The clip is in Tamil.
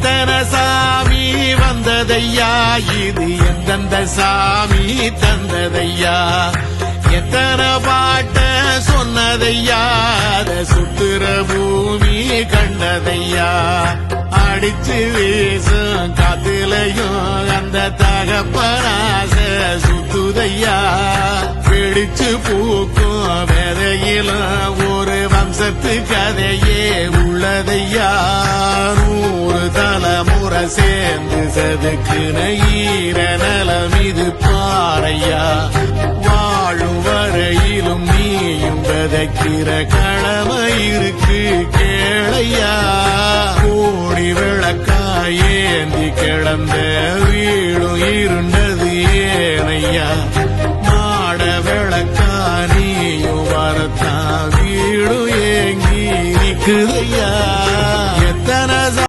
எத்தனை சாமி வந்ததையா, இது எந்தெந்த சாமி தந்ததையா, எத்தனை பாட்ட சொன்னதையா, சுத்துற பூமி கண்டதையா, அடிச்சு வீசும் காத்துலையும் அந்த தகப்பனாச சுத்துதையா, பிடிச்சு பூக்கும் விதையிலும் ஒரு வம்சத்து கதையே உள்ளதையா, 100 தலைமுறை சேர்ந்து செதுக்குன ஈர நலம் இது பாறையா, வாழும் வரையிலும் நீயும் விதைக்கிற கடமை இருக்கு கேளையா, கோடி விளக்காய் ஏந்தி கிடந்த வீடும் இருண்டது ஏனையா, மாட விளக்கா நீயும் வரத்தான் வீடும் ஏங்கி நிக்குதையா.